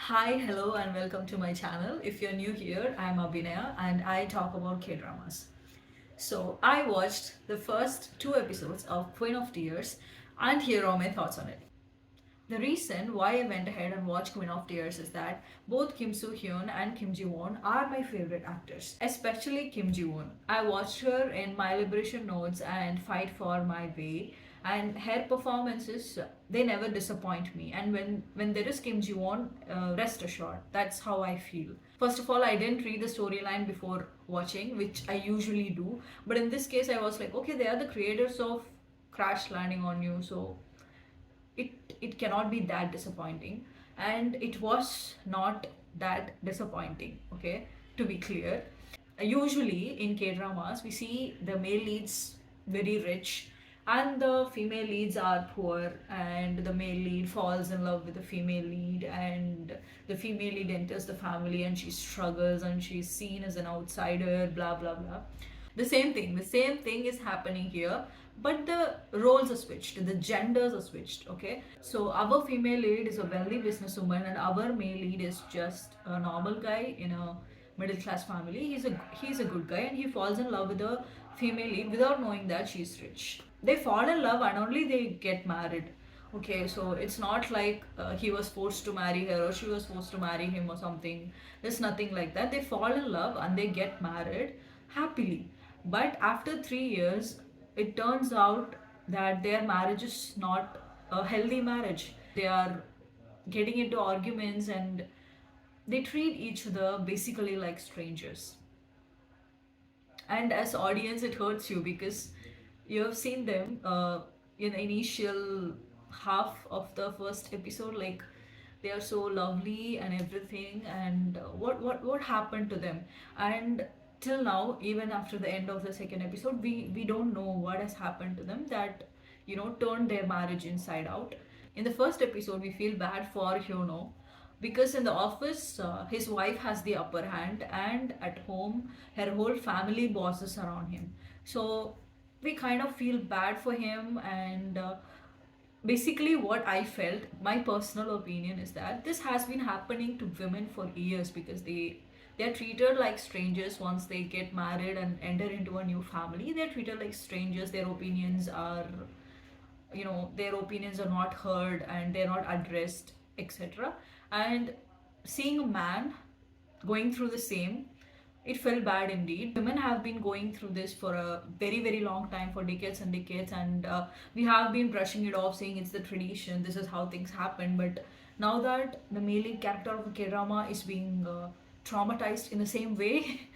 Hi, hello, and welcome to my channel. If you're new here, I'm Abhinaya and I talk about K dramas. So, I watched the first two episodes of Queen of Tears and here are my thoughts on it. The reason why I went ahead and watched Queen of Tears is that both Kim Soo Hyun and Kim Ji Won are my favorite actors, especially Kim Ji Won. I watched her in My Liberation Notes and Fight for My Way, and her performances they never disappoint me. And when there is Kim Ji Won, rest assured, that's how I feel. First of all, I didn't read the storyline before watching, which I usually do, but in this case, I was like, okay, they are the creators of Crash Landing on You, so it cannot be that disappointing, and it was not that disappointing, okay, to be clear. Usually in K dramas we see the male leads very rich and the female leads are poor, and the male lead falls in love with the female lead, and the female lead enters the family and she struggles and she's seen as an outsider, blah blah blah. The same thing is happening here, but the roles are switched, the genders are switched, okay? So our female lead is a wealthy businesswoman and our male lead is just a normal guy in a middle class family. He's a good guy and he falls in love with a female lead without knowing that she's rich. They fall in love and only they get married. Okay, so it's not like he was forced to marry her or she was forced to marry him or something. There's nothing like that. They fall in love and they get married happily. But after 3 years, it turns out that their marriage is not a healthy marriage. They are getting into arguments and they treat each other basically like strangers. And as audience, it hurts you because you have seen them in the initial half of the first episode, like they are so lovely and everything, and what happened to them. And till now, even after the end of the second episode, we don't know what has happened to them that turned their marriage inside out. In the first episode we feel bad for Hyono because in the office his wife has the upper hand, and at home her whole family bosses around him. So we kind of feel bad for him, and basically what I felt, my personal opinion is that this has been happening to women for years because they're treated like strangers once they get married and enter into a new family. They're treated like strangers. Their opinions are not heard and they're not addressed, etc. And seeing a man going through the same, it felt bad indeed. Women have been going through this for a very very long time, for decades and decades, and we have been brushing it off, saying it's the tradition, this is how things happen. But now that the male lead character of a K-drama is being traumatized in the same way,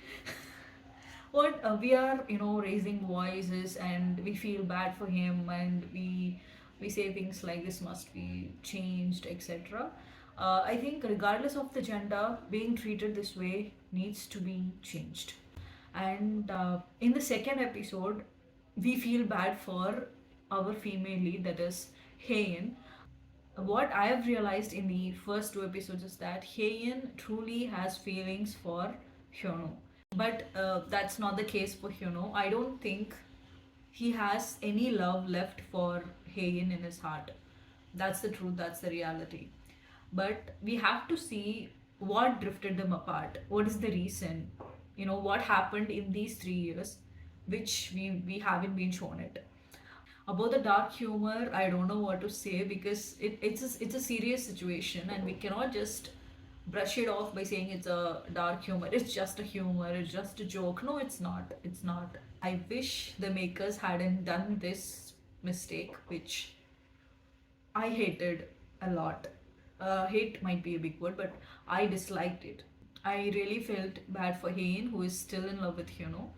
what we are raising voices and we feel bad for him, and we say things like this must be changed, etc. I think regardless of the gender, being treated this way needs to be changed. And in the second episode we feel bad for our female lead, that is Hae In. What I have realized in the first two episodes is that Hae In truly has feelings for Hyunwoo, but that's not the case for Hyunwoo. I don't think he has any love left for Hae In his heart. That's the truth, that's the reality. But we have to see what drifted them apart. What is the reason? What happened in these 3 years, which we haven't been shown it. About the dark humor, I don't know what to say because it's a serious situation and we cannot just brush it off by saying it's a dark humor. It's just a humor, it's just a joke. No, it's not. It's not. I wish the makers hadn't done this mistake, which I hated a lot. Hate might be a big word, but I disliked it. I really felt bad for Hain, who is still in love with Hyuno.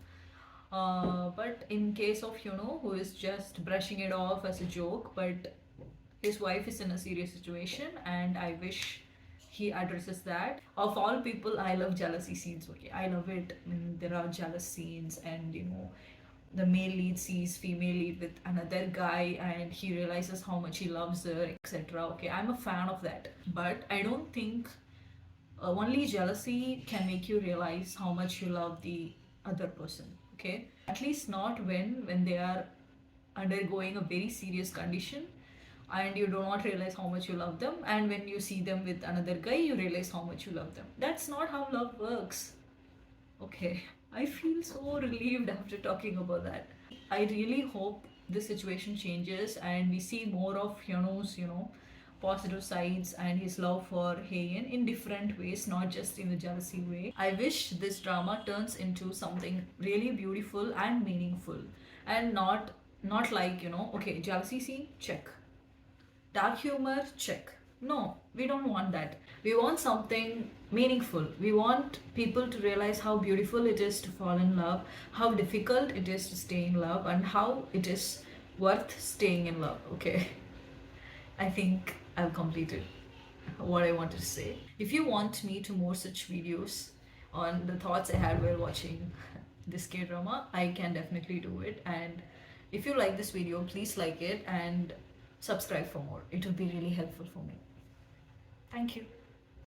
But in case of Hyuno, who is just brushing it off as a joke, but his wife is in a serious situation, and I wish he addresses that. Of all people, I love jealousy scenes. Okay, I love it when there are jealous scenes, and the male lead sees female lead with another guy and he realizes how much he loves her, etc. Okay, I'm a fan of that, but I don't think only jealousy can make you realize how much you love the other person. Okay, at least not when they are undergoing a very serious condition, and you do not realize how much you love them, and when you see them with another guy you realize how much you love them. That's not how love works. Okay, I feel so relieved after talking about that. I really hope the situation changes and we see more of Hyunwoo's, positive sides and his love for Hae in different ways, not just in the jealousy way. I wish this drama turns into something really beautiful and meaningful, and not like, okay, jealousy scene, check. Dark humor, check. No, we don't want that. We want something meaningful. We want people to realize how beautiful it is to fall in love, how difficult it is to stay in love, and how it is worth staying in love. Okay, I think I've completed what I wanted to say. If you want me to more such videos on the thoughts I had while watching this K drama, I can definitely do it. And if you like this video, please like it and subscribe for more. It will be really helpful for me. Thank you.